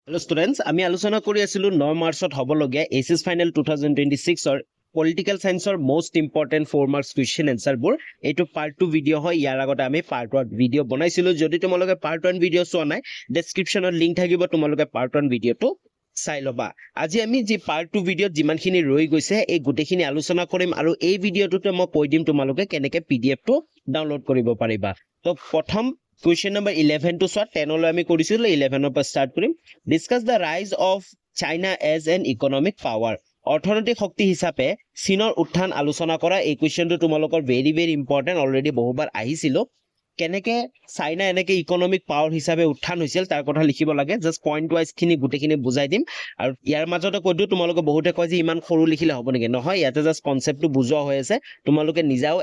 Hello students, আমি আলোচনা কৰি আছিলো 9 মাৰ্চত হ'বলগীয়া এছএছ ফাইনেল 2026 ৰ পলিটিকেল সায়েন্সৰ মোস্ট ইম্পৰ্টেন্ট 4 মাৰ্কস কুৱেশ্চন এনসাৰবোৰ এইটো পাৰ্ট 2 ভিডিঅ' হয় ইয়াৰ আগতে আমি পাৰ্ট 1 ভিডিঅ' বনাইছিলো যদি তোমালোকে পাৰ্ট 1 ভিডিঅ' চোৱা নাই ডেসক্ৰিপচনত লিংক থাকিব তোমালোকে পাৰ্ট 1 ভিডিঅ'টো চাই লবা আজি আমি যে পাৰ্ট 2 ভিডিঅ'ত যিমানখিনি ৰৈ গৈছে এই গোটেইখিনি আলোচনা কৰিম আৰু এই ভিডিঅ'টোতে মই কৈ দিম তোমালোকে কেনেকৈ পিডিএফটো ডাউনলোড কৰিব পাৰিবা তো প্ৰথম Question number 11 to start 10 লৈ আমি কৰিছিলো 11 পৰা start কৰিম discuss the rise of China as an economic power অৰ্থনৈতিক শক্তি হিচাপে চীনৰ উত্থান আলোচনা কৰা এই কোৱেশ্চনটো তোমালোকৰ very important অলৰেডি বহুবাৰ আহিছিল কেনেকে চাইনা এনেকে ইকোনমিক পাৱাৰ হিচাপে উত্থান হৈছিল তাৰ কথা লিখিব লাগে জাস্ট পইণ্ট ওয়াইজ খিনি গুটেখিনি বুজাই দিম আৰু ইয়াৰ মাজতে কৈ দিও তোমালোকে বহুতে কয় যে ইমান সৰু লিখিলে হ'ব নেকি নহয় ইয়াতে জাস্ট কনসেপ্টটো বুজোৱা হৈ আছে তোমালোকে নিজাও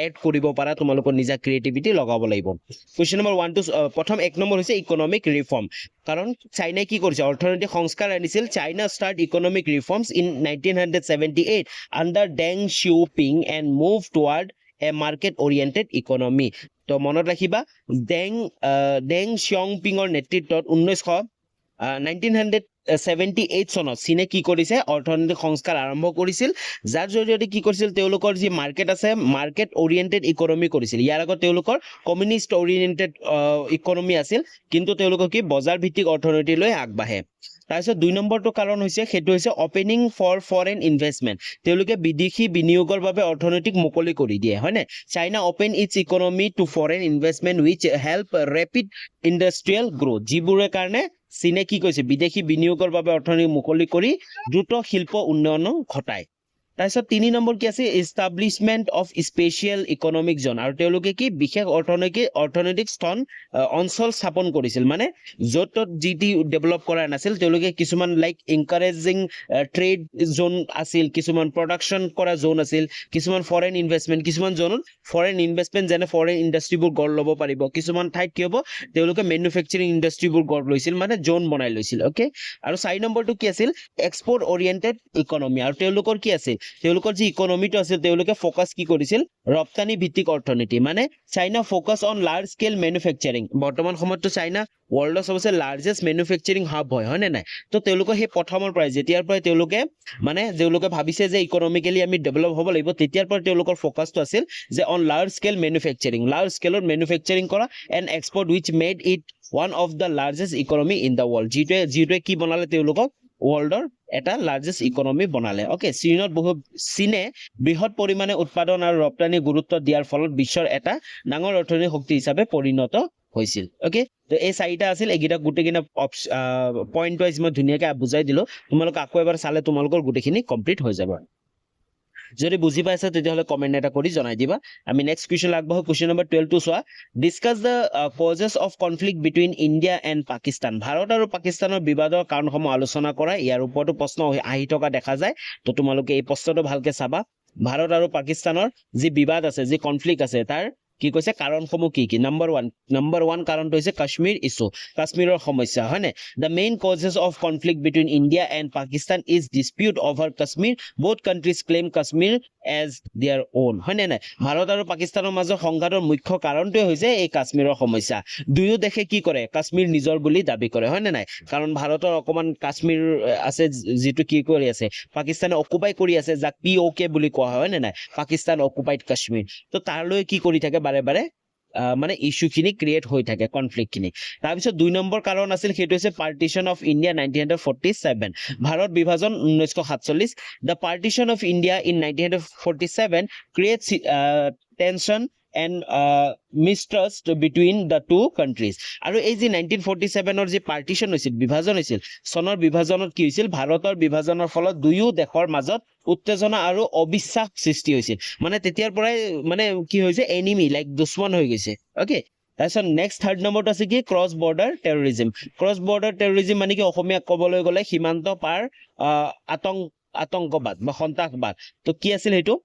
এড কৰিব পাৰা তোমালোকৰ নিজা ক্ৰিয়েটিভিটি লগাব লাগিব কোৱেশ্চন নম্বৰ 1 টু প্ৰথম এক নম্বৰ হৈছে ইকোনমিক ৰিফৰ্ম কাৰণ চাইনাই কি কৰিছে অৰ্থনৈতিক সংস্কাৰ আনিছিল China start economic reforms in 1978 under Deng Xiaoping and move toward a market oriented economy তো মনত ৰাখিবা ডেং শিওপিংৰ নেতৃত্বত 1978 চনত চীনে কি কৰিছে অৰ্থনৈতিক সংস্কাৰ আৰম্ভ কৰিছিল যাৰ জৰিয়তে কি কৰিছিল তেওঁলোকৰ যি মাৰ্কেট আছে মাৰ্কেট ওৰিয়েন্টেড ইকোনমি কৰিছিল ইয়াৰ আগত তেওঁলোকৰ কমিউনিষ্ট ওৰিয়েন্টেড ইকোনমি আছিল কিন্তু তেওঁলোকৰ কি বজাৰ ভিত্তিক অৰ্থনীতিলৈ আগবাঢ়ে তাৰপিছত 2 নম্বৰটো কাৰণ হৈছে সেইটো হৈছে ওপেনিং ফৰ ফৰেন ইনভেষ্টমেন্ট তেওঁলোকে বিদেশী বিনিয়োগৰ বাবে অৰ্থনৈতিক মুকলি কৰি দিয়ে হয়নে China open its economy to foreign investment which help rapid industrial growth যিবোৰৰ কাৰণে চীনে কি কৈছে বিদেশী বিনিয়োগৰ বাবে অৰ্থনীতি মুকলি কৰি দ্ৰুত শিল্প উন্নয়ন ঘটায় তাৰপিছত 3 নম্বৰ কি আছে এস্টাব্লিশমেন্ট অফ স্পেশাল ইকোনমিক জোন আৰু তেওঁলোকে কি বিশেষ অৰ্থনৈতিক অঞ্চল স্থাপন কৰিছিল মানে য'ত জিটি ডেভেলপ কৰা নাছিল তেওঁলোকে কিছুমান লাইক এনকাৰেজিং ট্ৰেড জোন আছিল কিছুমান প্ৰডাকশন কৰা জোন আছিল কিছুমান ফৰেন ইনভেষ্টমেন্ট কিছুমান জোনত ফৰেন ইনভেষ্টমেন্ট যেনে ফৰেন ইণ্ডাষ্ট্ৰীবোৰ গঢ় ল'ব পাৰিব কিছুমান ঠাইত কি হ'ব তেওঁলোকে মেনুফেকচাৰিং ইণ্ডাষ্ট্ৰীবোৰ গঢ় লৈছিল মানে জোন বনাই লৈছিল ওকে আৰু 4 নম্বৰটো কি আছিল এক্সপোৰ্ট ওৰিয়েন্টেড ইকোনমি আৰু তেওঁলোকৰ কি আছে তেওঁলোকৰ যি ইকোনমিটো আছিল তেওঁলোকে ফোকাস কি কৰিছিল ৰপ্তানি ভিত্তিক অৰ্থনীতি মানে China focus on large scale manufacturing বৰ্তমান সময়তো চাইনা ওয়াৰ্ল্ডৰ সবচে লাৰ্জেষ্ট মেনুফেকচাৰিং হাব হয় নে নাই তো তেওঁলোকৰ সেই প্ৰথমৰ পৰাই যেতিয়াৰ পৰাই তেওঁলোকে ভাবিছে যে ইকোনমিক্যালি আমি ডেভেলপ হ'ব লাগিব তেতিয়াৰ পৰা তেওঁলোকৰ ফোকাসটো আছিল যে on large scale manufacturing large স্কেলৰ মেনুফেকচাৰিং কৰা and export which made it one of the largest economy in the world যিটোৱে কি বনালে তেওঁলোকক ওয়াৰ্ল্ডৰ এটা লাৰ্জেষ্ট ইকোনমি বনালে ওকে চীনে বৃহৎ পৰিমাণে উৎপাদন আৰু ৰপ্তানি গুৰুত্ব দিয়াৰ ফলত বিশ্বৰ এটা ডাঙৰ অৰ্থনৈতিক শক্তি হিচাপে পৰিণত হৈছিল ওকে তো এই চাৰিটা আছিল এগিটা গুটেকিনা পইণ্ট ওয়াইজ মই ধুনীয়াকৈ বুজাই দিলো তোমালোক আকৌ এবাৰ চালে তোমালোকৰ গুটেখিনি কমপ্লিট হৈ যাব যদি বুজি পাইছা তেতিয়াহলে কমেন্ট এটা কৰি জনাই দিবা আমি নেক্সট কোৱেশ্চন আগবঢ়ো কোৱেশ্চন নম্বৰ 12 টো চোৱা discuss the causes of conflict between India and Pakistan Bharat আৰু পাকিস্তানৰ বিবাদৰ কাৰণসমূহ আলোচনা কৰা ইয়াৰ ওপৰতো প্ৰশ্ন আহি থকা দেখা যায় তো তোমালোকে এই প্ৰশ্নটো ভালকে চাবা ভাৰত আৰু পাকিস্তানৰ যি বিবাদ আছে যি কনফ্লিক্ট আছে তাৰ কি কৈছে কাৰণসমূহ কি নম্বৰ 1 কাৰণটো হৈছে কাশ্মীৰ ইছ্যু কাশ্মীৰৰ সমস্যা হয়নে the main causes of conflict between India and Pakistan is dispute over Kashmir both countries claim Kashmir as their own হয়নে নাই ভাৰত আৰু পাকিস্তানৰ মাজৰ সংঘাতৰ মুখ্য কাৰণটোৱে হৈছে এই কাশ্মীৰৰ সমস্যা দুয়ো দেশে কি কৰে কাশ্মীৰ নিজৰ বুলি দাবী কৰে হয়নে নাই কাৰণ ভাৰতৰ অকমান কাশ্মীৰ আছে যেটো কি কৰি আছে পাকিস্তানে অকুপাই কৰি আছে যাক পিওকে বুলি কোৱা হয়নে নাই পাকিস্তান অকুপাইড কাশ্মীৰ তো তাৰলৈ কি কৰি থাকে বাৰে মানে ইস্যু খিনি ক্ৰিয়েট হৈ থাকে কনফ্লিক্ট খিনি তাৰপিছত 2 নম্বৰ কাৰণ আছিল সেইটো হৈছে পাৰ্টিশন অফ ইণ্ডিয়া 1947 ভাৰত বিভাজন 1947 the partition of India in 1947 creates tension and mistrust between the two countries আৰু এই যে 1947 ৰ যে পাৰ্টিশন হৈছিল বিভাজন হৈছিল সনৰ বিভাজনত কি হৈছিল ভাৰতৰ বিভাজনৰ ফলত দুয়ো দেশৰ মাজত উত্তেজনা আৰু অবিশ্বাস সৃষ্টি হৈছিল মানে তেতিয়াৰ পৰাই মানে কি হৈছে এনিমি লাইক দুশ্মন হৈ গৈছে ওকে তাৰপিছত নেক্সট থাৰ্ড নম্বৰটো আছে কি ক্ৰছ বৰ্ডাৰ টেৰৰিজিম মানে কি অসমীয়া ক'বলৈ গ'লে সীমান্ত পাৰ আতংকবাদ বা সন্ত্ৰাসবাদ তো কি আছিল সেইটো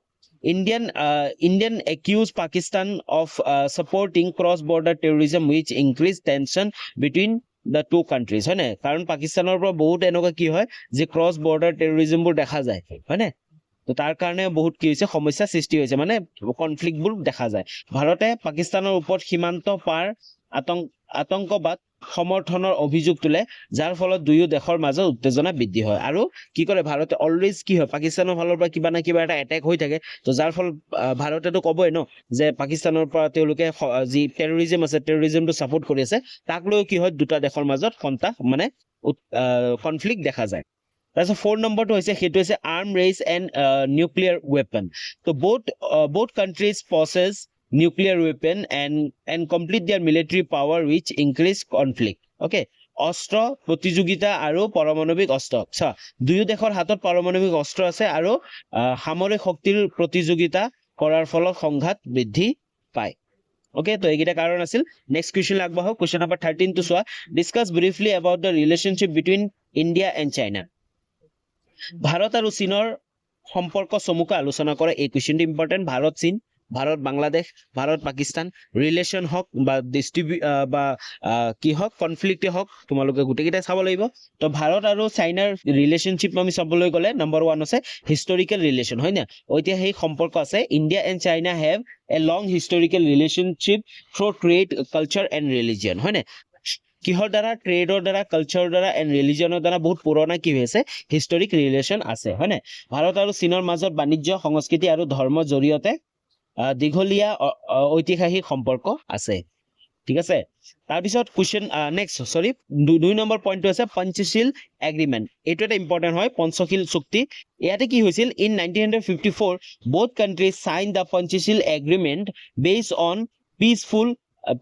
Indian accused Pakistan of supporting cross-border terrorism which increased tension between the two countries হয় নে কাৰণ পাকিস্তানৰ পৰা বহুত এনেকুৱা কি হয় যে ক্ৰছ বৰ্ডাৰ টেৰৰিজিমবোৰ দেখা যায় হয় নে তো তাৰ কাৰণে বহুত কি হৈছে সমস্যা সৃষ্টি হৈছে মানে কনফ্লিক্টবোৰ দেখা যায় ভাৰতে পাকিস্তানৰ ওপৰত সীমান্ত পাৰ আতংকবাদ সমৰ্থনৰ অভিযোগ তোলে যাৰ ফলত দুয়ো দেশৰ মাজত উত্তেজনা বৃদ্ধি হয় আৰু কি কৰে ভাৰতে অলৱেজ কি হয় পাকিস্তানৰ ফালৰ পৰা কিবা না কিবা এটা এটেক হৈ থাকে তো যাৰ ফলত ভাৰতেতো ক'বই ন যে পাকিস্তানৰ পৰা তেওঁলোকে যি টেৰৰিজম আছে টেৰৰিজমটো ছাপোৰ্ট কৰি আছে তাক লৈ কি হয় দুটা দেশৰ মাজত সন্তাস মানে কনফ্লিক্ট দেখা যায় তাৰপিছত 4 নম্বৰটো হৈছে সেইটো হৈছে arm raise and nuclear weapon তো both countries possess nuclear weapon and complete their military power which increase conflict okay অস্ত্ৰ প্ৰতিযোগিতা আৰু পাৰমাণৱিক অস্ত্ৰ দুয়ো দেশৰ হাতত পাৰমাণৱিক অস্ত্ৰ আছে আৰু সামৰিক শক্তিৰ প্ৰতিযোগিতা কৰাৰ ফলত সংঘাত বৃদ্ধি পায় okay তো এইকেইটা কাৰণ আছিল নেক্সট কুৱেশ্যন আগবাঢ়ো কুৱেশ্যন নম্বৰ 13 টো চোৱা discuss briefly about the relationship between India and China Bharat আৰু চীনৰ সম্পৰ্ক চমুকৈ আলোচনা কৰে এই কুৱেশ্যনটো ইম্পৰ্টেণ্ট ভাৰত চীন ভাৰত বাংলাদেশ ভাৰত পাকিস্তান ৰিলেশ্যন হওক বা কি হওক কনফ্লিক্টে হওক তোমালোকে গোটেইকেইটাই চাব লাগিব তো ভাৰত আৰু চাইনাৰ ৰিলেশ্যনশ্বিপ আমি চাবলৈ গ'লে নম্বৰ 1 আছে হিষ্টৰিকেল ৰিলেশ্যন হয় না ঐতিহাসিক সম্পৰ্ক আছে India and China have a long historical relationship through trade culture and religion হয় না কিহৰ দ্বাৰা ট্ৰেডৰ দ্বাৰা কালচাৰৰ দ্বাৰা এণ্ড ৰিলিজনৰ দ্বাৰা বহুত পুৰণা কি হৈছে হিষ্টৰিক ৰিলেশ্যন আছে হয় না ভাৰত আৰু চীনৰ মাজত বাণিজ্য সংস্কৃতি আৰু ধৰ্মৰ জৰিয়তে দীঘলীয়া ঐতিহাসিক সম্পৰ্ক আছে ঠিক আছে তাৰপিছত কুৱেশ্যন নেক্সট সৰি 2 নম্বৰ পইণ্টটো আছে পঞ্চশীল এগ্ৰিমেণ্ট এইটো এটা ইম্পৰ্টেণ্ট হয় পঞ্চশীল চুক্তি ইয়াতে কি হৈছিল in 1954 both countries signed the Panchsheel agreement based on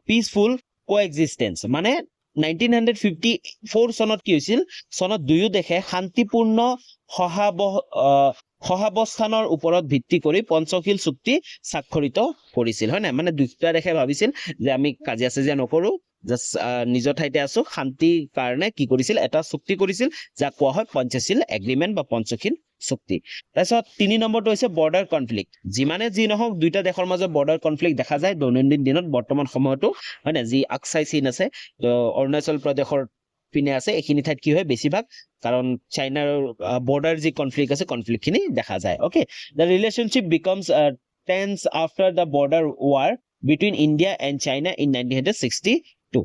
peaceful coexistence মানে 1954 চনত কি হৈছিল চনত দুয়ো দেশে শান্তিপূৰ্ণ সহাৱস্থানৰ ওপৰত ভিত্তি কৰি পঞ্চশীল চুক্তি স্বাক্ষৰিত কৰিছিল হয় না মানে দুটা দেশে ভাবিছিল যে আমি কাজিয়া চাজিয়া নকৰো জাস্ট নিজৰ ঠাইতে আছো শান্তিৰ কাৰণে কি কৰিছিল এটা চুক্তি কৰিছিল যাক কোৱা হয় পঞ্চশীল এগ্ৰিমেণ্ট বা পঞ্চশীল চুক্তি তাৰপিছত 3 নম্বৰটো হৈছে বৰ্ডাৰ কনফ্লিক্ট যিমানে যি নহওক দুইটা দেশৰ মাজত বৰ্ডাৰ কনফ্লিক্ট দেখা যায় দৈনন্দিন দিনত বৰ্তমান সময়তো হয় না যি আকসাই চীন আছে তো অৰুণাচল প্ৰদেশৰ পিনে আছে এইখিনি ঠাইত কি হয় বেছিভাগ কাৰণ চাইনাৰ বৰ্ডাৰ যি কনফ্লিক্ট আছে কনফ্লিক্টখিনি দেখা যায় okay the relationship becomes tense after the border war between India and China in 1962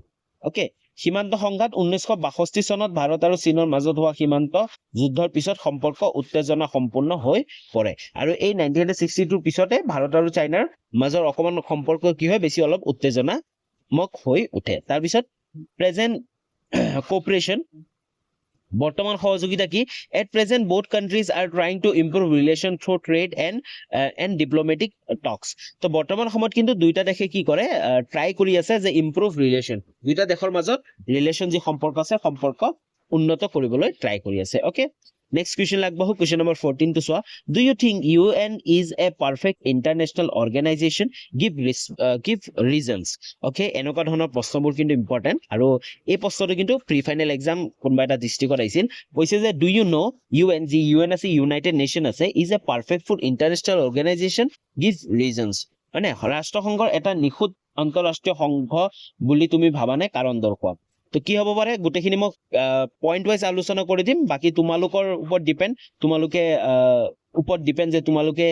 okay সীমান্ত সংঘাত 1962 চনত ভাৰত আৰু চীনৰ মাজত হোৱা সীমান্ত যুদ্ধৰ পিছত সম্পৰ্ক উত্তেজনা সম্পূৰ্ণ হৈ পৰে আৰু এই 1962 পিছতে ভাৰত আৰু চাইনাৰ মাজৰ অকমান সম্পৰ্ক কি হয় বেছি অলপ উত্তেজনামক হৈ উঠে তাৰ পিছত প্ৰেজেন্ট cooperation বৰ্তমান সহযোগিতা কি at present both countries are trying to improve relation through trade and diplomatic talks তো বৰ্তমান সময়ত কিন্তু দুইটা দেশে কি কৰে ট্ৰাই কৰি আছে যে ইমপ্ৰুভ ৰিলেশ্যন দুইটা দেশৰ মাজত ৰিলেশ্যন যি সম্পৰ্ক আছে সম্পৰ্ক উন্নত কৰিবলৈ ট্ৰাই কৰি আছে ওকে নেক্সট কুৱেশ্যন আগবাঢ়ো কুৱেশ্যন নম্বৰ 14 টো চোৱা do you think UN is a perfect international organization give reasons ওকে এনেকুৱা ধৰণৰ প্ৰশ্নবোৰ কিন্তু ইম্পৰ্টেণ্ট আৰু এই প্ৰশ্নটো কিন্তু প্ৰি ফাইনেল এক্সাম কোনোবা এটা ডিষ্ট্ৰিক্টত আহিছিল কৈছে যে ডু ইউ নো UN যি UN আছে ইউনাইটেড নেশ্যন আছে is a perfect food international organisation give reasons মানে ৰাষ্ট্ৰসংঘৰ এটা নিখুঁত আন্তঃৰাষ্ট্ৰীয় সংঘ বুলি তুমি ভাবানে কাৰণ দৰ্শোৱা তো কি হ'ব পাৰে গোটেইখিনি মই পইণ্ট ৱাইজ আলোচনা কৰি দিম বাকি তোমালোকৰ ওপৰত ডিপেণ্ড যে তোমালোকে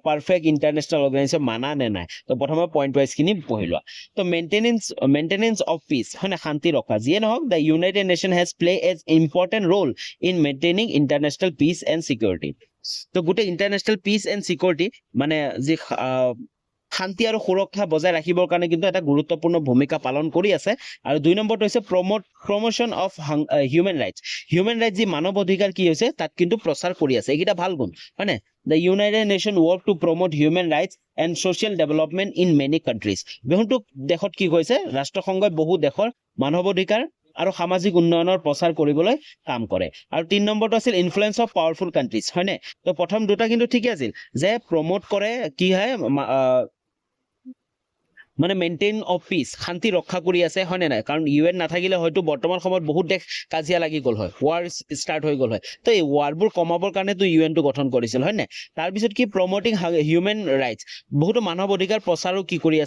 পাৰফেক্ট ইণ্টাৰনেশ্যনেল অৰ্গেনাইজেশ্যন মানা নে নাই তো প্ৰথমে পইণ্ট ৱাইজ খিনি পঢ়ি লোৱা তো মেইনটেনেন্স অফ পিচ হয় না শান্তি ৰখা যিয়ে নহওক the United Nation has play as important role in maintaining international peace and security তো গোটেই ইণ্টাৰনেশ্যনেল পিচ এণ্ড চিকিউৰিটি মানে যি শান্তি আৰু সুৰক্ষা বজাই ৰাখিবৰ কাৰণে কিন্তু এটা গুৰুত্বপূৰ্ণ ভূমিকা পালন কৰি আছে আৰু 2 নম্বৰটো হৈছে প্ৰমোশন অফ হিউমেন ৰাইটছ যি মানৱ অধিকাৰ কি হৈছে তাত কিন্তু প্ৰচাৰ কৰি আছে এইকেইটা ভাল গুণ হয় না the United Nation work to promote human rights and social development in many countries বহুতো দেশত কি কৈছে ৰাষ্ট্ৰসংঘই বহু দেশৰ মানৱ অধিকাৰ আৰু সামাজিক উন্নয়নৰ প্ৰচাৰ কৰিবলৈ কাম কৰে আৰু 3 নম্বৰটো আছিল ইনফ্লুৱেঞ্চ অফ পাৱাৰফুল কাণ্ট্ৰিজ হয় না তো প্ৰথম দুটা কিন্তু ঠিকে আছিল যে প্ৰমোট কৰে কি হয় মানে মেইনটেইন অফ পিচ শান্তি ৰক্ষা কৰি আছে হয় নে নাই কাৰণ UN নাথাকিলে হয়তো বৰ্তমান সময়ত বহুত দেশ কাজিয়া লাগি গ'ল হয় ৱাৰ ষ্টাৰ্ট হৈ গ'ল হয় তো এই ৱাৰবোৰ কমাবৰ কাৰণে তো UN টো গঠন কৰিছিল হয় নে তাৰপিছত কি প্ৰমোটিং হিউমেন ৰাইটছ বহুতো মানৱ অধিকাৰ প্ৰচাৰো কি কৰি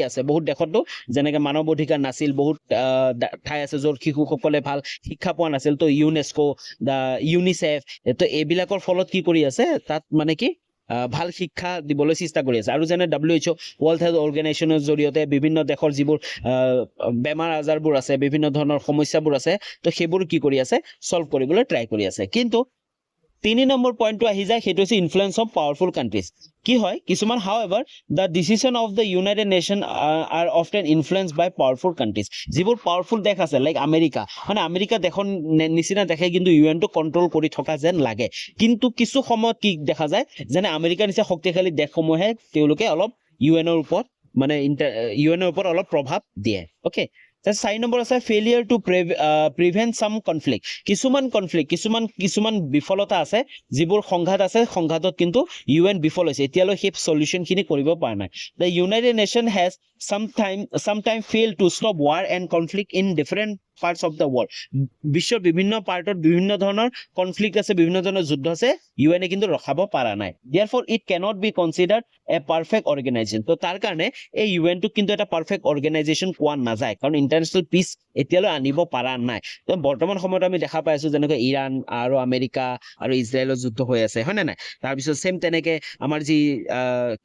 আছে বহুত দেশতো যেনেকৈ মানৱ অধিকাৰ নাছিল বহুত ঠাই আছে য'ত শিশুসকলে ভাল শিক্ষা পোৱা নাছিল তো UNESCO দা UNICEF তো এইবিলাকৰ ফলত কি কৰি আছে তাত মানে কি ভাল শিক্ষা দিবলৈ চেষ্টা কৰি আছে আৰু যেনে WHO ৱৰ্ল্ড হেল্থ অৰ্গেনাইজেশ্যনৰ জৰিয়তে বিভিন্ন দেশৰ যিবোৰ বেমাৰ আজাৰবোৰ আছে বিভিন্ন ধৰণৰ সমস্যাবোৰ আছে তো সেইবোৰ কি কৰি আছে সলভ কৰিবলৈ ট্ৰাই কৰি আছে কিন্তু 3 নম্বৰ পইণ্টটো আহি যায় সেইটো হৈছে ইনফ্লুৱেঞ্চ অফ পাৱাৰফুল কাণ্ট্ৰিজ কি হয় কিছুমান however the decision of the United Nation are often influence by powerful countries যিবোৰ পাৱাৰফুল দেশ আছে লাইক আমেৰিকা মানে আমেৰিকা দেশৰ নিচিনা দেশে কিন্তু ইউএনটো কণ্ট্ৰল কৰি থকা যেন লাগে কিন্তু কিছু সময়ত কি দেখা যায় যেনে আমেৰিকাৰ নিচিনা শক্তিশালী দেশসমূহে তেওঁলোকে অলপ ইউএনৰ ওপৰত মানে ইউএনৰ ওপৰত অলপ প্ৰভাৱ দিয়ে ওকে 4 নম্বৰ আছে ফেইলিয়াৰ টু প্ৰিভেন্ট সাম কনফ্লিক্ট কিছুমান বিফলতা আছে যিবোৰ সংঘাত আছে সংঘাতত কিন্তু ইউএন বিফল হৈছে এতিয়ালৈ সেই সলিউশনখিনি কৰিব পৰা নাই the United Nation has sometime failed to stop war and conflict in different parts of the world বিশ্বৰ বিভিন্ন পাৰ্টত বিভিন্ন ধৰণৰ কনফ্লিক্ট আছে বিভিন্ন ধৰণৰ যুদ্ধ আছে ইউএনে কিন্তু ৰখাব পৰা নাই therefore it cannot be considered a perfect organization তো তাৰ কাৰণে এই ইউএনটো কিন্তু এটা পাৰফেক্ট অৰ্গেনাইজেশ্যন কোৱা নাযায় কাৰণ ইণ্টাৰনেশ্যনেল পিচ এতিয়ালৈ আনিব পৰা নাই তো বৰ্তমান সময়ত আমি দেখা পাই আছো যেনেকৈ ইৰাণ আৰু আমেৰিকা আৰু ইজৰাইলৰ যুদ্ধ হৈ আছে হয় নে নাই তাৰপিছত সেম তেনেকৈ আমাৰ যি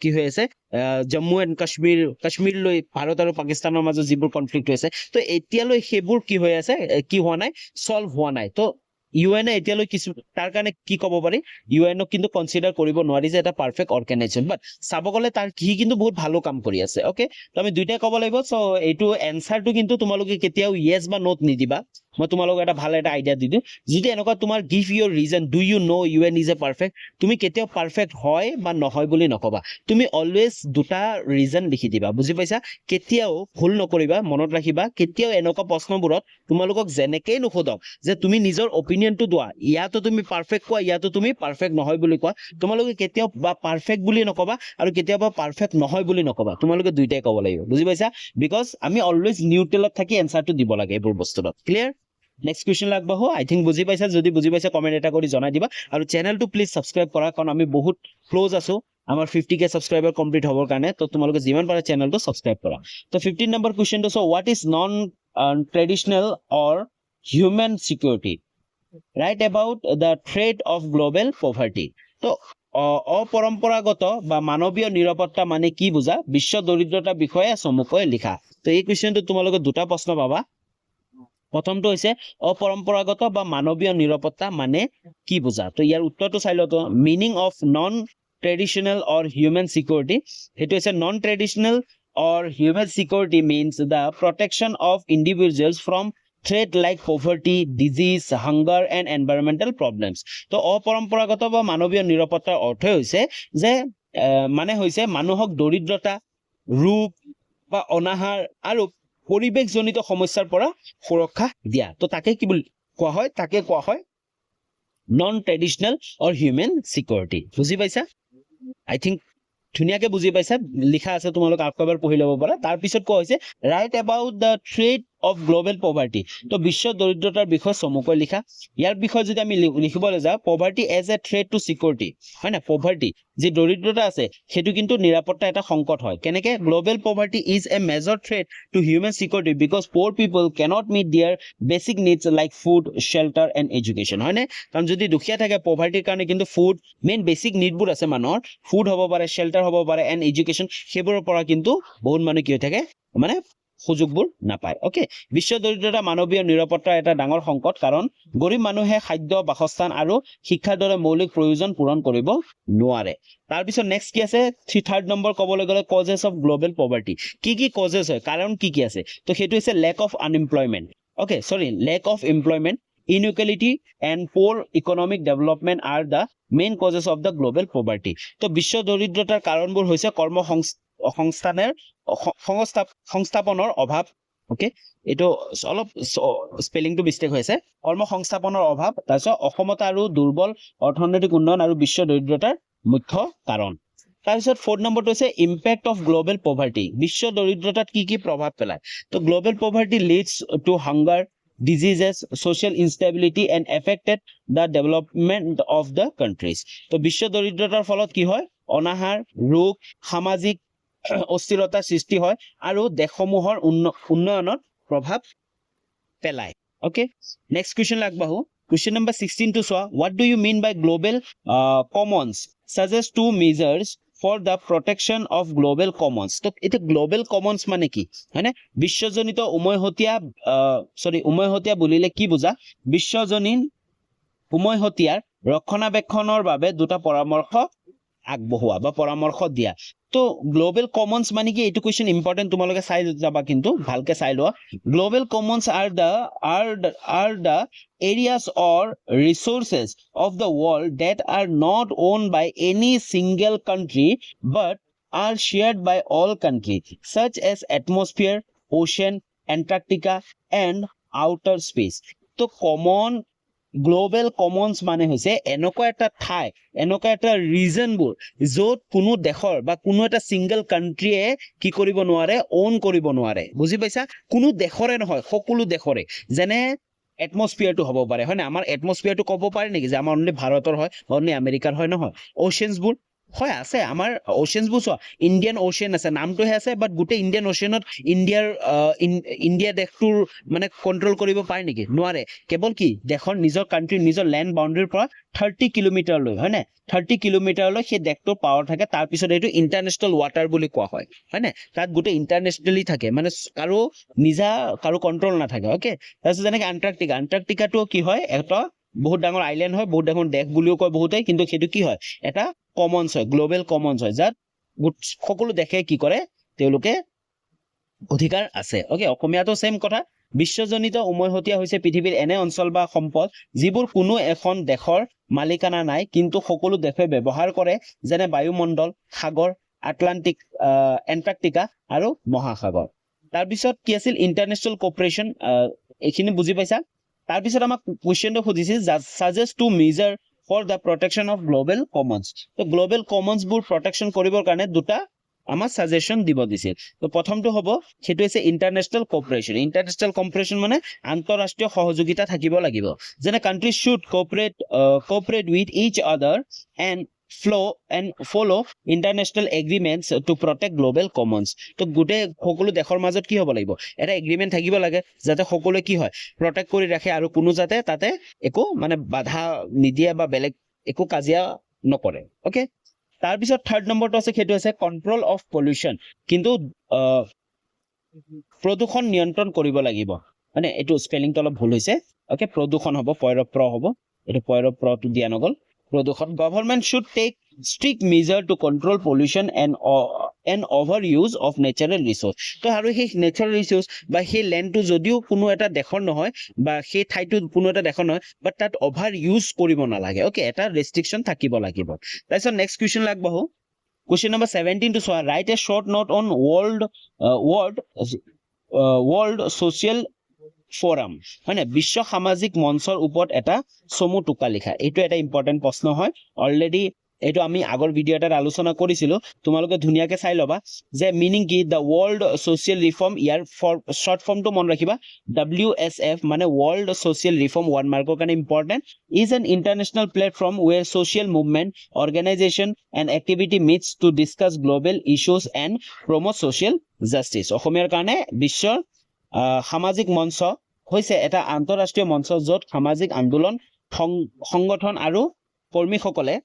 কি হৈ আছে জম্মু এণ্ড কাশ্মীৰ লৈ ভাৰত আৰু পাকিস্তানৰ মাজত যিবোৰ কনফ্লিক্ট হৈ আছে তো এতিয়ালৈ সেইবোৰ কি হৈ আছে কি হোৱা নাই সলভ হোৱা নাই তো ইউএনে এতিয়ালৈ কিছু তাৰ কাৰণে কি ক'ব পাৰি ইউএনক কিন্তু কনচিডাৰ কৰিব নোৱাৰি যে এটা পাৰফেক্ট অৰ্গেনাইজেশ্যন বাট চাব গ'লে তাৰ সি কিন্তু বহুত ভালো কাম কৰি আছে ওকে তো আমি দুইটাই ক'ব লাগিব চ' এইটো এনচাৰটো কিন্তু তোমালোকে কেতিয়াও য়েছ বা নোট নিদিবা মই তোমালোকক এটা ভাল এটা আইডিয়া দি দিওঁ যদি এনেকুৱা তোমাৰ give your reason do you know' UN is a perfect তুমি কেতিয়াও পাৰফেক্ট হয় বা নহয় বুলি নকবা তুমি অলৱেজ দুটা ৰিজন লিখি দিবা বুজি পাইছা কেতিয়াও ভুল নকৰিবা মনত ৰাখিবা কেতিয়াও এনেকুৱা প্ৰশ্নবোৰত তোমালোকক যেনেকেই নুসুধক যে তুমি নিজৰ অপিনিয়নটো দোৱা ইয়াতো তুমি পাৰফেক্ট কোৱা ইয়াতো তুমি পাৰফেক্ট নহয় বুলি কোৱা তোমালোকে কেতিয়াও বা পাৰফেক্ট বুলি নকবা আৰু কেতিয়াবা পাৰফেক্ট নহয় বুলি নকবা তোমালোকে দুইটাই ক'ব লাগিব বুজি পাইছা বিকজ আমি অলৱেজ নিউট্ৰেলত থাকি এনচাৰটো দিব লাগে এইবোৰ বস্তুত ক্লিয়াৰ নেক্সট কুৱেশ্যন আগবাঢ়ো আই থিংক বুজি পাইছা যদি বুজি পাইছা কমেণ্ট এটা কৰি জনাই দিবা আৰু চেনেলটো প্লিজ ছাবস্ক্ৰাইব কৰা কাৰণ আমি বহুত ক্লোজ আছো আমাৰ 50K ছাবস্ক্ৰাইবাৰ কমপ্লিট হ'বৰ কাৰণে তো তোমালোকে যিমান পাৰে চেনেলটো ছাবস্ক্ৰাইব কৰা তো 15 নম্বৰ কুৱেশ্যনটো so' what is non traditional or human security write about the threat of global poverty তো অপৰম্পৰাগত বা মানৱীয় নিৰাপত্তা মানে কি বুজা বিশ্ব দৰিদ্ৰতাৰ বিষয়ে চমুকৈ লিখা তো এই কুৱেশ্যনটো তোমালোকে দুটা প্ৰশ্ন পাবা প্ৰথমটো হৈছে অপৰম্পৰাগত বা মানৱীয় নিৰাপত্তা মানে কি বুজা তো ইয়াৰ উত্তৰটো চাই লওঁতো meaning of non traditional or human security সেইটো হৈছে non traditional or human security means the protection of individuals from threat like poverty disease hunger and environmental problems তো অপৰম্পৰাগত বা মানৱীয় নিৰাপত্তাৰ অৰ্থই হৈছে যে মানে হৈছে মানুহক দৰিদ্ৰতা ৰোগ বা অনাহাৰ আৰু পৰিৱেশজনিত সমস্যাৰ পৰা সুৰক্ষা দিয়া তো তাকে কি বুলি কোৱা হয় তাকে কোৱা হয় non traditional or human security বুজি পাইছা আই থিংক ধুনীয়াকে বুজি পাইছা লিখা আছে তোমালোক আকৌ এবাৰ পঢ়ি ল'ব পাৰা তাৰপিছত কোৱা হৈছে right about the threat of global poverty তো বিশ্ব দৰিদ্ৰতাৰ বিষয়ে চমুকৈ লিখা ইয়াৰ বিষয়ে যদি আমি লিখিবলৈ যাওঁ poverty as a threat to security হয় না পভাৰ্টি যি দৰিদ্ৰতা আছে সেইটো কিন্তু নিৰাপত্তা এটা সংকট হয় কেনেকে global poverty is a major threat to human security because poor people cannot meet their basic needs like food shelter and education হয়নে কাৰণ যদি দুখীয়া থাকে পভাৰ্টিৰ কাৰণে কিন্তু ফুড মেইন বেচিক নিডবোৰ আছে মানুহৰ ফুড হ'ব পাৰে শ্বেল্টাৰ হ'ব পাৰে এণ্ড এডুকেশ্যন সেইবোৰৰ পৰা কিন্তু বহুত মানুহ কি হৈ থাকে মানে সুযোগবোৰ নাপায় ওকে বিশ্ব দৰিদ্ৰতা মানৱীয় নিৰাপত্তাৰ এটা ডাঙৰ সংকট কাৰণ গৰীব মানুহে খাদ্য বাসস্থান আৰু শিক্ষাৰ দৰে মৌলিক প্ৰয়োজন পূৰণ কৰিব নোৱাৰে তাৰপিছত নেক্সট কি আছে 3rd নম্বৰ ক'বলৈ গ'লে কজেছ অফ গ্ল'বেল পভাৰ্টি কি কজেছ হয় কাৰণ কি আছে তো সেইটো হৈছে লেক অফ আনএমপ্লয়মেণ্ট ওকে সৰি lake of employment inequality and poor economic development are the main causes of the global poverty তো বিশ্ব দৰিদ্ৰতাৰ কাৰণবোৰ হৈছে সংস্থাপনৰ অভাৱ ওকে এইটো অলপ স্পেলিংটো মিষ্টেক হৈছে কৰ্মসংস্থাপনৰ অভাৱ তাৰপিছত অসমতা আৰু দুৰ্বল অৰ্থনৈতিক উন্নয়ন আৰু বিশ্ব দৰিদ্ৰতাৰ মুখ্য কাৰণ তাৰপিছত 4th নম্বৰটো হৈছে ইম্পেক্ট অফ গ্ল'বেল পভাৰ্টি বিশ্ব দৰিদ্ৰতাত কি প্ৰভাৱ পেলায় তো global poverty leads to hunger diseases social instability and affected the development of the countries তো বিশ্ব দৰিদ্ৰতাৰ ফলত কি হয় অনাহাৰ ৰোগ সামাজিক অস্থিৰতাৰ সৃষ্টি হয় আৰু দেশসমূহৰ উন্নয়নত প্ৰভাৱ পেলায় ওকে নেক্সট কুৱেশ্যন আগবাঢ়ো কুৱেশ্যন নম্বৰ 16 টো চোৱা what do you mean by global commons suggest two measures for the protection of global commons. তো এটা গ্লোবেল কমন্স মানে কি হয়নে বিশ্বজনিত উমৈহতীয়া বুলিলে কি বুজা বিশ্বজনীন উমৈহতীয়াৰ ৰক্ষণাবেক্ষণৰ বাবে দুটা পৰামৰ্শ আগবঢ়োৱা বা পৰামৰ্শ দিয়া তো গ্লোবেল কমন্স মানে কি এইটো কোৱেশ্চন ইম্পৰ্টেন্ট তোমালোকে চাই যাবা কিন্তু ভালকে চাই লোৱা global Commons are the areas or resources of the world that are not owned by any single country but are shared by all countries such as atmosphere ocean Antarctica and outer space তো common global Commons মানে হৈছে এনেকুৱা এটা ঠাই এনেকুৱা এটা ৰিজনবোৰ য'ত কোনো দেশৰ বা কোনো এটা সিঙ্গল কান্ট্ৰিয়ে কি কৰিব নোৱাৰে ওন কৰিব নোৱাৰে বুজি পাইছা কোনো দেশৰে নহয় সকলো দেশৰে যেনে এটমস্ফিয়াৰটো হ'ব পাৰে হয় না আমাৰ এটমস্ফিয়াৰটো ক'ব পাৰে নেকি যে আমাৰ অনলি ভাৰতৰ হয় অনলি আমেৰিকাৰ হয় নহয় ওশেনছবোৰ হয় আছে আমাৰ ওশেনছবোৰ চোৱা ইণ্ডিয়ান ওশেন আছে নামটোহে আছে বাট গোটেই ইণ্ডিয়ান ওশেনত ইণ্ডিয়া দেশটোৰ মানে কন্ট্ৰোল কৰিব পাৰে নেকি নোৱাৰে কেৱল কি দেশৰ নিজৰ কান্ট্ৰি নিজৰ ল্যান্ড বাউণ্ডাৰীৰ পৰা 30 কিলোমিটাৰলৈ হয় না 30 কিলোমিটাৰলৈ সেই দেশটোৰ পাৱাৰ থাকে তাৰ পিছত এইটো ইন্টাৰনেশ্যনেল ওয়াটাৰ বুলি কোৱা হয় হয় না তাত গোটেই ইন্টাৰনেশ্যনেলি থাকে মানে কাৰো কন্ট্ৰোল নাথাকে ওকে তাৰপিছত যেনেকৈ আন্টাৰ্কটিকাটো কি হয় এটা বহুত ডাঙৰ আইল্যান্ড হয় বহুত ডাঙৰ দেশ বুলিও কয় বহুতে কিন্তু সেইটো কি হয় এটা কমন্স হয় গ্লোবেল কমন্স হয় যাত সকলো দেশে কি কৰে তেওঁলোকে অধিকাৰ আছে ওকে অসমীয়াটো সেম কথা বিশ্বজনিত উমৈহতীয়া হৈছে পৃথিৱীৰ এনে অঞ্চল বা সম্পদ যিবোৰ কোনো এখন দেশৰ মালিকানা নাই কিন্তু সকলো দেশে ব্যৱহাৰ কৰে যেনে বায়ুমণ্ডল সাগৰ আটলান্টিক এন্টাৰ্কটিকা আৰু মহাসাগৰ তাৰ পিছত কি আছিল ইন্টাৰনেশ্যনেল কোঅপাৰেচন এইখিনি বুজি পাইছা তাৰ পিছত আমাক কোৱেশ্চনটো খুজিছিল suggest to measure for the protection of global commons তো গ্লোবেল কমন্স বোৰ প্ৰটেকশ্যন কৰিবৰ কাৰণে দুটা আমাৰ সাজেশন দিব দিছিল তো প্ৰথমটো হ'ব সেটো হৈছে ইন্টাৰনেশ্যনেল কোঅপাৰেচন মানে আন্তঃৰাষ্ট্ৰীয় সহযোগিতা থাকিব লাগিব যেনে countries should cooperate with each other and follow international agreements to protect global commons তো গোটে সকলো দেশৰ মাজত কি হ'ব লাগিব এটা এগ্ৰিমেন্ট থাকিব লাগে যাতে সকলোৱে কি হয় প্ৰটেক্ট কৰি ৰাখে আৰু কোনো যাতে তাতে একো মানে বাধা নিদিয়ে বা বেলেগ একো কাজিয়া নকৰে ওকে তাৰ পিছত থাৰ্ড নম্বৰটো আছে সেইটো আছে কন্ট্ৰোল অফ পলিউশন কিন্তু প্ৰদূষণ নিয়ন্ত্ৰণ কৰিব লাগিব মানে এইটো স্পেলিংটো অলপ ভুল হৈছে ওকে প্ৰদূষণ হ'ব পয়ৰপ্ৰ হ'ব এইটো পয়ৰপ্ৰটো দিয়া নগল প্ৰদূষণ government should take strict measure to control pollution and overuse of natural resource তো আৰু সেই natural resource বা সেই ল্যান্ডটো যদিও কোনো এটা দেশৰ নহয় বা সেই ঠাইটো কোনো এটা দেশৰ নহয় বাট তাত অভাৰ ইউজ কৰিব নালাগে ওকে এটা ৰেষ্ট্ৰিকশন থাকিব লাগিব তাৰপিছত নেক্সট কুৱেশ্চন লাগবাহো কুৱেশ্চন নম্বৰ 17 to সোৱা write a short note on world social forum হয় না বিশ্ব সামাজিক মঞ্চৰ ওপৰত এটা চমু টুকা লিখা এইটো এটা ইম্পৰ্টেন্ট প্ৰশ্ন হয় অলৰেডি এইটো আমি আগৰ ভিডিও এটাত আলোচনা কৰিছিলো তোমালোকে ধুনিয়াকে চাই লবা যে মিনিং কি দা ওয়াৰ্ল্ড সোশ্যাল ৰিফৰ্ম ইয়াৰ শৰ্ট ফৰ্মটো মন ৰাখিবা WSF মানে ওয়াৰ্ল্ড সোশ্যাল ৰিফৰ্ম 1 মাৰ্কৰ কাৰণে important is an international platform where social movement organization and activity meets to discuss global issues and promote social justice অসমীয়াৰ কাৰণে বিশ্বৰ সামাজিক মঞ্চ হৈছে এটা আন্তঃৰাষ্ট্ৰীয় মঞ্চ য'ত সামাজিক আন্দোলন সংগঠন আৰু কৰ্মীসকলে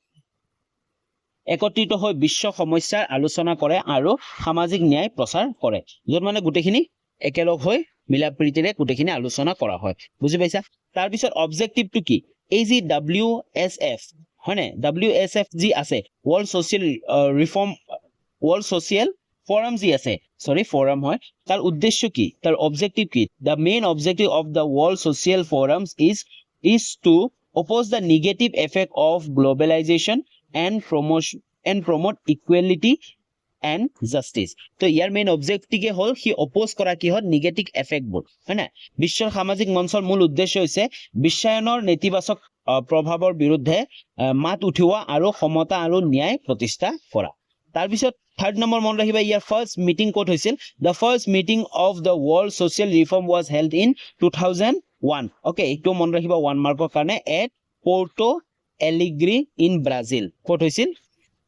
একত্ৰিত হৈ বিশ্ব সমস্যাৰ আলোচনা কৰে আৰু সামাজিক ন্যায় প্ৰচাৰ কৰে য'ত মানে গুটেখিনি একেলগ হৈ মিলাপ্ৰীতিৰে গুটেখিনি আলোচনা কৰা হয় বুজি পাইছা তাৰ পিছত অবজেক্টিভটো কি এই যি WSF হয়নে WSF যি আছে ওয়ার্ল্ড সোশ্যাল ফোরাম যি আছে ফোরাম হয় তার উদ্দেশ্য কি তার অবজেক্টিভ কি the main objective of the world social forums is to oppose the negative effect of globalization and promote equality and justice তো ইয়াৰ মেইন অবজেক্টিভ হল কি অপোজ কৰা কি হয় নেগেটিভ এফেক্টবোৰ হয় না বিশ্বৰ সামাজিক মঞ্চৰ মূল উদ্দেশ্য হৈছে বিশ্বায়নৰ নেতিবাচক প্ৰভাৱৰ বিৰুদ্ধে মাত উঠোৱা আৰু সমতা আৰু ন্যায় প্ৰতিষ্ঠা কৰা তাৰ পিছত থাৰ্ড নম্বৰ মন ৰাখিবা ইয়াৰ ফাৰ্স্ট মিটিং কোট হৈছিল the first meeting of the world social reform was held in 2001 okay এইটো মন ৰাখিবা 1 মাৰ্কৰ কাৰণে at Porto Alegre in Brazil কোট হৈছিল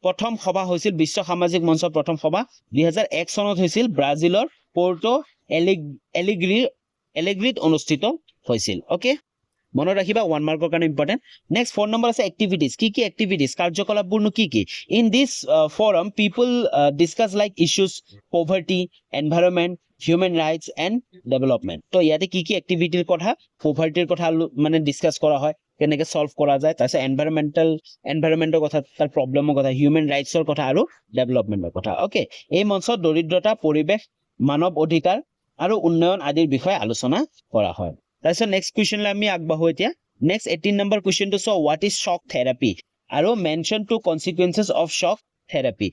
প্ৰথম সভা হৈছিল বিশ্ব সামাজিক মঞ্চৰ প্ৰথম সভা 2001 চনত হৈছিল ব্ৰাজিলৰ পোৰ্টো এলিগ্ৰিত অনুষ্ঠিত হৈছিল ওকে মনত ৰাখিবা 1 মাৰ্কৰ কাৰণে ইম্পৰ্টেণ্ট নেক্সট 4 নম্বৰ আছে এক্টিভিটিজ কি এক্টিভিটিজ কাৰ্যকলাপবোৰনো কি in this forum people discuss like issues poverty environment human rights and development তো ইয়াতে কি এক্টিভিটিৰ কথা পভাৰ্টিৰ কথা মানে ডিসকাস কৰা হয় কেনেকৈ সলভ কৰা যায় তাৰপিছত এনভাইৰনমেন্টৰ কথা তাৰ প্ৰব্লেমৰ কথা হিউম্যান ৰাইটছৰ কথা আৰু ডেভেলপমেন্টৰ কথা ওকে এই মঞ্চত দৰিদ্ৰতা পৰিৱেশ মানৱ অধিকাৰ আৰু উন্নয়ন আদিৰ বিষয়ে আলোচনা কৰা হয় তাৰপিছত নেক্সট কুৱেশ্যনলৈ আমি আগবাঢ়ো এতিয়া নেক্সট 18 নম্বৰ কুৱেশ্যনটো so what is shock therapy আৰু mention to consequences of shock therapy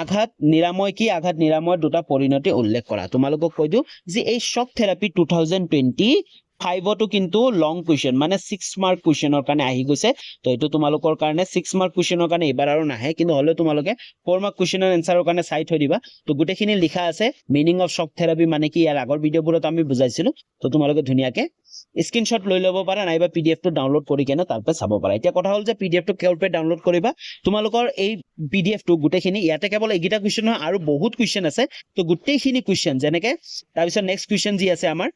আঘাত নিৰাময় কি আঘাত নিৰাময়ৰ দুটা পৰিণতি উল্লেখ কৰা তোমালোকক কৈ দিওঁ যে এই শক থেৰাপি 2025তো কিন্তু লং কুৱেশ্যন মানে 6 মাৰ্ক কুৱেশ্যনৰ কাৰণে আহি গৈছে তো এইটো তোমালোকৰ কাৰণে 6 মাৰ্ক কুৱেশ্যনৰ কাৰণে এবাৰ আৰু নাহে কিন্তু হলে তোমালোকে 4 মাৰ্ক কুৱেশ্যনৰ এনসাৰৰ কাৰণে চাই থৈ দিবা তো গোটেইখিনি লিখা আছে মিনিং অফ শক থেৰাপি মানে কি ইয়াৰ আগৰ ভিডিঅ'বোৰত আমি বুজাইছিলো তো তোমালোকে ধুনীয়াকে স্ক্ৰীনশ্বট লৈ ল'ব পাৰা নাইবা পিডিএফটো ডাউনলোড কৰি কেনে তাৰ পৰা চাব পাৰা এতিয়া কথা হ'ল যে পিডিএফটো কেৱল ডাউনলোড কৰিবা তোমালোকৰ এই পিডিএফটো গোটেইখিনি ইয়াতে কেৱল এইকেইটা কুৱেশ্যন নহয় আৰু বহুত কুৱেশ্যন আছে তো গোটেইখিনি কুৱেশ্যন যেনেকে তাৰপিছত নেক্সট কুৱেশ্যন যি আছে আমাৰ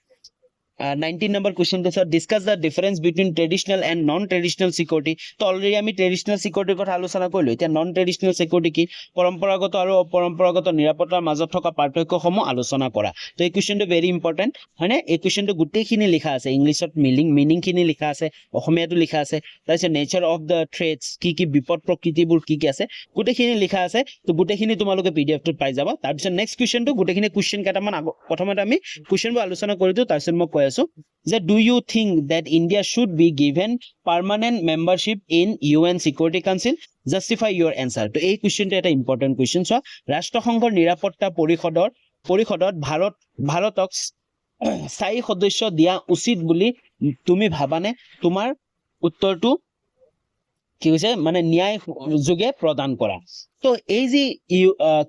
19 number question to discuss the difference between traditional and non-traditional security তো অলৰেডি আমি ট্ৰেডিশনাল সিকিউৰিটিৰ কথা আলোচনা কৰিলো এতিয়া নন ট্ৰেডিশনাল সিকিউৰিটি কি পৰম্পৰাগত আৰু অপৰম্পৰাগত নিৰাপত্তাৰ মাজত থকা পাৰ্থক্যসমূহ আলোচনা কৰা তো এই কুৱেশ্যনটো ভেৰি ইম্পৰ্টেণ্ট হয়নে এই কুৱেশ্যনটো গোটেইখিনি লিখা আছে ইংলিছত মিনিংখিনি লিখা আছে অসমীয়াটো লিখা আছে তাৰপিছত নেচাৰ অফ দ্য থ্ৰেটছ কি বিপদ প্ৰকৃতিবোৰ কি আছে গোটেইখিনি লিখা আছে তো গোটেইখিনি তোমালোকে পিডিএফটোত পাই যাবা তাৰপিছত নেক্সট কুৱেশ্যনটো গোটেইখিনি কুৱেশ্যন কেইটামান প্ৰথমতে আমি কুৱেশ্যনবোৰ আলোচনা কৰি দিওঁ তাৰপিছত মই কৈ আছো যে do you think that India should be given permanent membership in UN Security Council justify your answer তো এই কুৱেশ্যনটো এটা ইম্পৰ্টেণ্ট কুৱেশ্যন চ ৰাষ্ট্ৰসংঘৰ নিৰাপত্তা পৰিষদত ভাৰতক স্থায়ী সদস্য দিয়া উচিত বুলি তুমি ভাবানে তোমাৰ উত্তৰটো কি কৈছে মানে ন্যায় যোগে প্ৰদান কৰা তো এই যে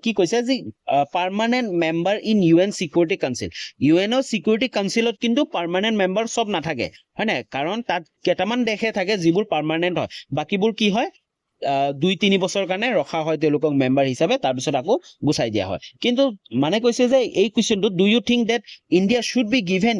কি কৈছে যে permanent member in UN security council ইউএনৰ সিকিউৰিটি কাউন্সিলত কিন্তু পাৰ্মানেন্ট মেম্বাৰ সব নাথাকে হয় না কাৰণ তাত কেইটামান দেশে থাকে যিবোৰ পাৰ্মানেন্ট হয় বাকিবোৰ কি হয় 2-3 বছৰ কাৰণে ৰখা হয় তেওঁলোকক মেম্বাৰ হিচাপে তাৰ পিছত আকৌ গুছাই দিয়া হয় কিন্তু মানে কৈছে যে এই কুৱেশ্যনটো do you think that India should be given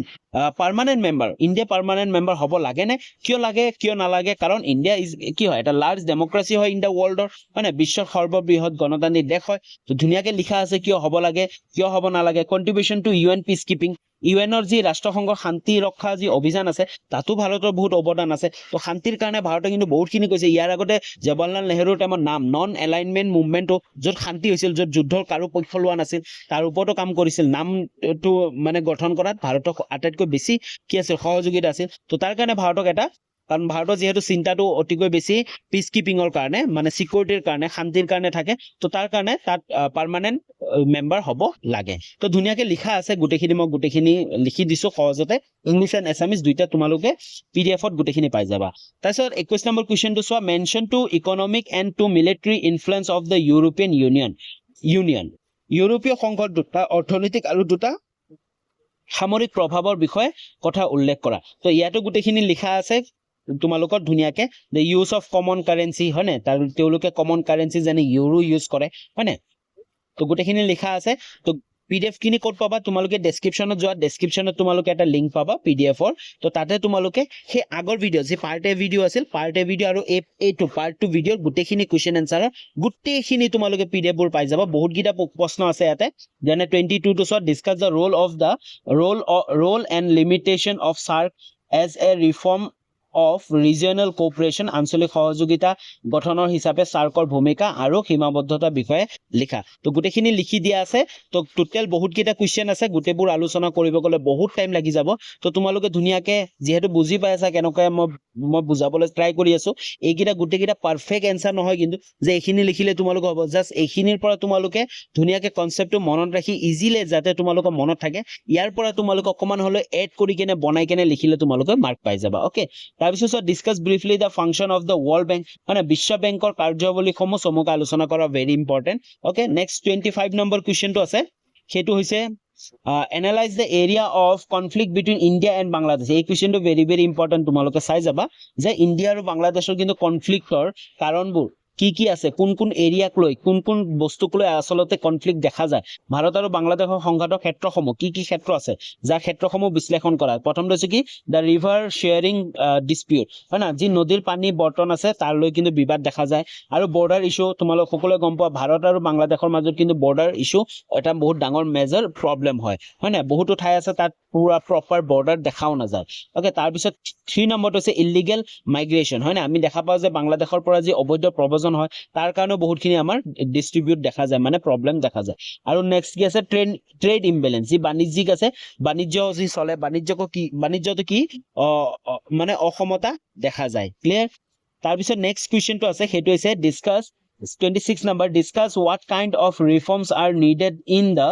permanent member India permanent member হ'ব লাগে নে কিয় নালাগে কাৰণ ইণ্ডিয়া ইজ কি হয় এটা লাৰ্জ ডেমক্ৰেসি হয় ইন দ্য ৱৰ্ল্ডৰ মানে বিশ্বৰ সৰ্ববৃহৎ গণতান্ত্ৰিক দেশ হয় তো ধুনীয়াকে লিখা আছে কিয় হ'ব লাগে কিয় হ'ব নালাগে কন্ট্ৰিবিউশন টু ইউএন পিস কিপিং ইউএনৰ যি ৰাষ্ট্ৰসংঘৰ শান্তি ৰক্ষা যি অভিযান আছে তাতো ভাৰতৰ বহুত অৱদান আছে তো শান্তিৰ কাৰণে ভাৰতে কিন্তু বহুতখিনি কৈছে ইয়াৰ আগতে জৱাহৰলাল নেহৰুৰ টাইমত নাম নন এলাইনমেন্ট মুভমেন্টটো য'ত শান্তি হৈছিল য'ত যুদ্ধৰ কাৰো পক্ষ লোৱা নাছিল তাৰ ওপৰতো কাম কৰিছিল নামটো মানে গঠন কৰাত ভাৰতক আটাইতকৈ বেছি কি আছিল সহযোগিতা আছিল তো তাৰ কাৰণে ভাৰতক এটা কাৰণ ভাৰতৰ যেহেতু চিন্তাটো অতিকৈ বেছি পিস কিপিঙৰ কাৰণে মানে সিকিউৰিটিৰ কাৰণে শান্তিৰ কাৰণে থাকে তো তাৰ কাৰণে তাত পাৰ্মানেন্ট মেম্বাৰ হ'ব লাগে তো ধুনীয়াকে লিখা আছে গোটেইখিনি মই গোটেইখিনি লিখি দিছো সহজতে ইংলিছ এণ্ড এছামিজ দুইটা তোমালোকে পিডিএফত গোটেইখিনি পাই যাবা তাৰপিছত 21 নম্বৰ কুৱেশ্যনটো চোৱা mention to economic and to military influence of the European Union ইউৰোপীয় সংঘৰ দুটা অৰ্থনৈতিক আৰু দুটা সামৰিক প্ৰভাৱৰ বিষয়ে কথা উল্লেখ কৰা তো ইয়াতো গোটেইখিনি লিখা আছে তোমালোকৰ ধুনীয়াকে the use of common currency হয় নে তাৰ তেওঁলোকে কমন কাৰেন্সি যেনে ইউৰো ইউজ কৰে হয় নে তো গোটেইখিনি লিখা আছে তো পিডিএফ খিনি ক'ত পাবা তোমালোকে ডেসক্ৰিপচনত যোৱা ডেসক্ৰিপচনত তোমালোকে এটা লিংক পাবা পিডিএফৰ তো তাতে তোমালোকে সেই আগৰ ভিডিঅ যি পাৰ্ট এ ভিডিঅ আছিল পাৰ্ট এ ভিডিঅ আৰু এইটো পাৰ্ট 2 ভিডিঅৰ গোটেইখিনি কুৱেশ্যন এনসাৰৰ গোটেইখিনি তোমালোকে পিডিএফবোৰ পাই যাবা বহুত গিটা প্ৰশ্ন আছে ইয়াতে যেনে 22 টো চোৱা discuss the role and limitation of SAARC as a reform of regional cooperation আঞ্চলিক সহযোগিতা গঠনৰ হিচাপে সাৰ্কৰ ভূমিকা আৰু সীমাবদ্ধতা বিষয়ে লিখা তো গোটেইখিনি লিখি দিয়া আছে তো টোটাল বহুত কেইটা কোৱেশ্চন আছে গোটেইবোৰ আলোচনা কৰিব গলে বহুত টাইম লাগি যাব তো তোমালোকে ধুনীয়াকে যেহেতু বুজি পাই আছা কেনেকৈ মই বুজাবলৈ ট্ৰাই কৰি আছো এইকেইটা গোটেইকেইটা পাৰফেক্ট এনসাৰ নহয় কিন্তু যে এইখিনি লিখিলে তোমালোকে হ'ব জাস্ট এইখিনিৰ পৰা তোমালোকে ধুনীয়াকে কনসেপ্টটো মনত ৰাখি ইজিলি যাতে তোমালোকৰ মনত থাকে ইয়াৰ পৰা তোমালোকে অকমান হলে এড কৰি কেনে বনাই কেনে লিখিলে তোমালোকে মাৰ্ক পাই যাবা ওকে তাৰপিছত discuss briefly the function of the World Bank মানে বিশ্ব বেংকৰ কাৰ্যাৱলীসমূহ চমুকৈ আলোচনা কৰা very important okay next 25 number কুৱেশ্যনটো আছে সেইটো হৈছে analyse the area of conflict between India and Bangladesh এই কুৱেশ্যনটো ভেৰি ইম্পৰ্টেণ্ট তোমালোকে চাই যাবা যে ইণ্ডিয়া আৰু বাংলাদেশৰ কিন্তু কনফ্লিক্টৰ কাৰণবোৰ কি আছে কোন কোন এৰিয়াক লৈ কোন বস্তুক লৈ আচলতে কনফ্লিক্ট দেখা যায় ভাৰত আৰু বাংলাদেশৰ সংঘাতৰ ক্ষেত্ৰসমূহ কি ক্ষেত্ৰ আছে যাৰ ক্ষেত্ৰসমূহ বিশ্লেষণ কৰা প্ৰথমটো হৈছে কি দ্য ৰিভাৰ শ্বেয়াৰিং ডিসপিউট হয় না যি নদীৰ পানী বৰ্তন আছে তাৰ লৈ কিন্তু বিবাদ দেখা যায় আৰু বৰ্ডাৰ ইস্যু তোমালোক সকলোৱে গম পোৱা ভাৰত আৰু বাংলাদেশৰ মাজত কিন্তু বৰ্ডাৰ ইস্যু এটা বহুত ডাঙৰ মেজৰ প্ৰবলেম হয় না বহুতো ঠাই আছে তাত পুৰা প্ৰপাৰ বৰ্ডাৰ দেখাও নাযায় ওকে তাৰ পিছত 3 নম্বৰটো হৈছে ইলিগেল মাইগ্ৰেশ্যন হয় না আমি দেখা পাওঁ যে বাংলাদেশৰ পৰা যি অবৈধ প্ৰব্ৰজন হয় তাৰ কাৰণে বহুতখিনি আমাৰ ডিস্ট্ৰিবিউট দেখা যায় মানে প্ৰবলেম দেখা যায় আৰু নেক্সট কি আছে ট্ৰেড ইমবেলেন্স যি বাণিজ্যিক আছে বাণিজ্য যি চলে বাণিজ্যটো কি মানে অসমতা দেখা যায় ক্লিয়াৰ তাৰ পিছত নেক্সট কোৱেশ্চনটো আছে সেইটো হৈছে discuss 26 number discuss what kind of reforms are needed in the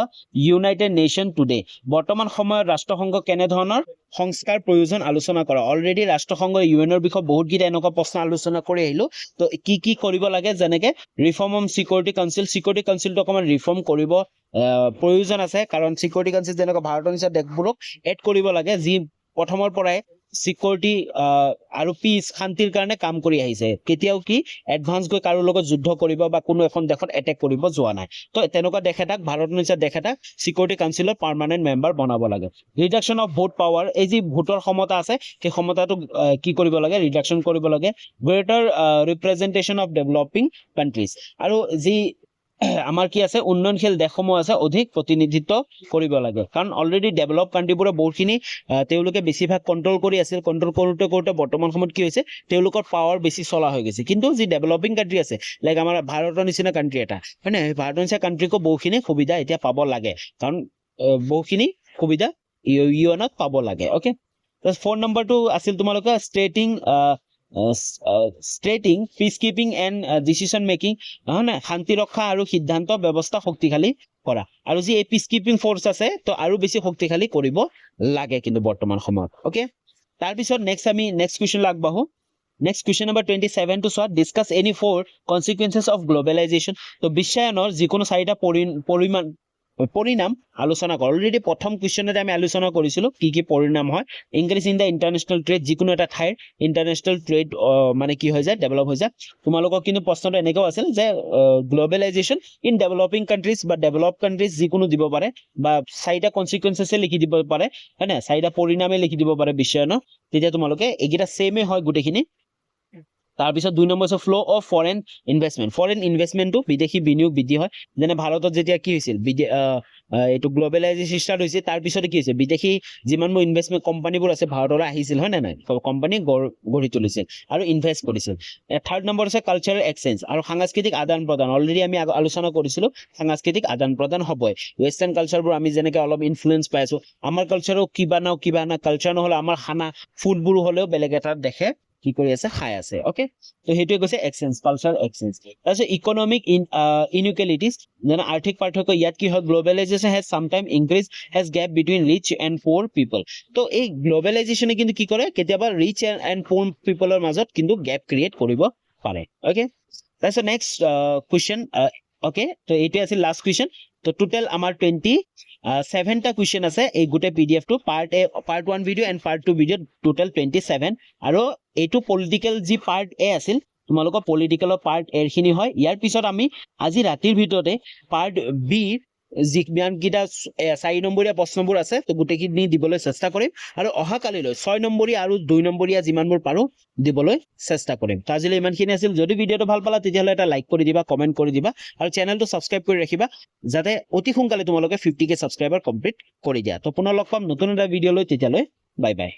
United Nations today বৰ্তমান সময়ত ৰাষ্ট্ৰসংঘ কেনে ধৰণৰ সংস্কাৰ প্ৰয়োজন আলোচনা কৰা অলৰেডি ৰাষ্ট্ৰসংঘ ইউএনৰ বিষয়ে বহুত গিটা এনেকুৱা প্ৰশ্ন আলোচনা কৰি আহিলো তো কি কৰিব লাগে যেনেকে ৰিফৰ্ম অন সিকিউৰিটি কাউন্সিলটো অকমান ৰিফৰ্ম কৰিব প্ৰয়োজন আছে কাৰণ সিকিউৰিটি কাউন্সিল যেনেকৈ ভাৰতৰ নিচিনা দেশবোৰক এড কৰিব লাগে যি প্ৰথমৰ পৰাই সিকিউৰিটি আৰু পিস শান্তিৰ কাৰণে কাম কৰি আহিছে কেতিয়াও কি এডভান্স গৈ কাৰো লগত যুদ্ধ কৰিব বা কোনো এখন দেশত এটেক কৰিব যোৱা নাই তো তেনেকুৱা দেশ এটাক ভাৰতৰ নিচিনা দেশ এটাক সিকিউৰিটি কাউন্সিলৰ পাৰ্মানেন্ট মেম্বাৰ বনাব লাগে ৰিডাকশন অফ ভোট পাৱাৰ এই যি ভোটৰ ক্ষমতা আছে সেই ক্ষমতাটো কি কৰিব লাগে ৰিডাকশন কৰিব লাগে গ্ৰেটাৰ ৰিপ্ৰেজেন্টেশন অফ ডেভেলপিং কান্ট্ৰিজ আৰু যি আমাৰ কি আছে উন্নয়নশীল দেশসমূহ আছে অধিক প্ৰতিনিধিত্ব কৰিব লাগে কাৰণ অলৰেডি ডেভেলপ কান্ট্ৰিবোৰে বহুতখিনি তেওঁলোকে বেছিভাগ কন্ট্ৰোল কৰি আছিল কন্ট্ৰোল কৰোতে বৰ্তমান সময়ত কি হৈছে তেওঁলোকৰ পাৱাৰ বেছি চলা হৈ গৈছে কিন্তু যি ডেভেলপিং কান্ট্ৰি আছে লাইক আমাৰ ভাৰতৰ নিচিনা কান্ট্ৰি এটা হয় না ভাৰতৰ নিচিনা কান্ট্ৰিকো বহুখিনি সুবিধা এতিয়া পাব লাগে কাৰণ বহুখিনি সুবিধা ইউএনত পাব লাগে ওকে 4 নম্বৰটো আছিল তোমালোকে ষ্ট্ৰেটিং peace keeping and decision making হয় না শান্তি ৰক্ষা আৰু সিদ্ধান্ত ব্যৱস্থা শক্তিশালী কৰা আৰু যি এই পিস কিপিং ফোৰ্স আছে তো আৰু বেছি শক্তিশালী কৰিব লাগে কিন্তু বৰ্তমান সময়ত ওকে তাৰ পিছত নেক্সট কোৱেশ্চন আগবাঢ়ো নেক্সট কোৱেশ্চন নম্বৰ 27 to চোৱা discuss any 4 consequences of globalisation তো বিশ্বায়নৰ যিকোনো চাৰিটা পৰিণাম আলোচনা কৰা অলৰেডি প্ৰথম কোৱেশ্চনতে আমি আলোচনা কৰিছিলো কি পৰিণাম হয় ইনক্ৰিজ ইন দা ইন্টাৰনেশনাল ট্ৰেড যিকোনো এটা ঠাইৰ ইন্টাৰনেশনাল ট্ৰেড মানে কি হৈ যায় ডেভেলপ হৈ যায় তোমালোকক কিন্তু প্ৰশ্নটো এনেকৈ আছিল যে গ্লোবালাইজেশন ইন ডেভেলপিং কান্ট্ৰিজ বা ডেভেলপ কান্ট্ৰিজ যিকোনো দিব পাৰে বা চাৰিটা কনসিকুৱেন্সেসে লিখি দিব পাৰে হয় না চাৰিটা পৰিণামে লিখি দিব পাৰে বিশ্বায়নৰ তেতিয়া তোমালোকে এগিটা সেমে হয় গুটেখিনি তাৰ পিছত 2 নম্বৰ আছে ফ্লো অফ ফৰেন ইনভেষ্টমেন্টটো বিদেশী বিনিয়োগ বৃদ্ধি হয় যেনে ভাৰতত যেতিয়া কি হৈছিল এইটো গ্লোবালাইজেশন ষ্টাৰ্ট হৈছে তাৰ পিছত কি হৈছে বিদেশী যিমানবোৰ ইনভেষ্টমেন্ট কোম্পানীবোৰ আছে ভাৰতলৈ আহিছিল হয় না নাই কোম্পানী গঢ়ি তুলিছিল আৰু ইনভেষ্ট কৰিছিল 3rd নম্বৰ আছে কালচাৰেল এক্সচেঞ্জ আৰু সাংস্কৃতিক আদান প্ৰদান অলৰেডি আমি আলোচনা কৰিছিলো সাংস্কৃতিক আদান প্ৰদান হ'বই ওয়েস্টাৰ্ণ কালচাৰবোৰ আমি যেনেকৈ অলপ ইনফ্লুয়েন্স পাইছো আমাৰ কালচাৰো কিবা না কালচাৰ নহলে আমাৰ খানা ফুডবোৰ হলেও বেলেগ এটা দেখে কি কৰি আছে খাই আছে ওকে তো হেতুৱে কৈছে এক্সচেঞ্জ কালচাৰ এক্সচেঞ্জ তাৰপিছত ইকোনমিক ইনইকুৱেলিটিজ যেনে আৰ্থিক পাৰ্থক্য ইয়াত কি হয় globalisation has sometime increase has gap between rich and poor people তো এই গ্লোবালাইজেশনে কিন্তু কি কৰে কেতিয়াবা ৰিচ এণ্ড পুৰ পিপলৰ মাজত কিন্তু গ্যাপ ক্ৰিয়েট কৰিব পাৰে ওকে তাৰপিছত নেক্সট কোৱেশ্চন ওকে তো এইটো আছিল লাষ্ট কোৱেশ্চন তো টোটাল আমাৰ 27টা কোৱেশ্চন আছে এই গোটে পিডিএফ টো part 1 video and part 2 video total 27 আৰু এইটো পলিটিক্যাল যি পাৰ্ট এ আছিল তোমালোকৰ পলিটিক্যালৰ পাৰ্ট এৰ খিনি হয় ইয়াৰ পিছত আমি আজি ৰাতিৰ ভিতৰতে পাৰ্ট বি যিমান কিটা 4 নম্বৰীয়া প্ৰশ্নবোৰ আছে তো গুটেখিনি দিবলৈ চেষ্টা কৰিম আৰু অহাকালিলৈ 6 নম্বৰীয়া আৰু 2 নম্বৰীয়া যিমানবোৰ পাৰো দিবলৈ চেষ্টা কৰিম তো আজিলৈ ইমানখিনি আছিল যদি ভিডিওটো ভাল পালা তেতিয়াহলে এটা লাইক কৰি দিবা কমেন্ট কৰি দিবা আৰু চেনেলটো সাবস্ক্ৰাইব কৰি ৰাখিবা যাতে অতি সোনকালে তোমালোকে 50k সাবস্ক্ৰাইবাৰ কমপ্লিট কৰি দিয়া তো পুনৰ লগ পাম নতুন এটা ভিডিও লৈ তেতিয়ালৈ বাই বাই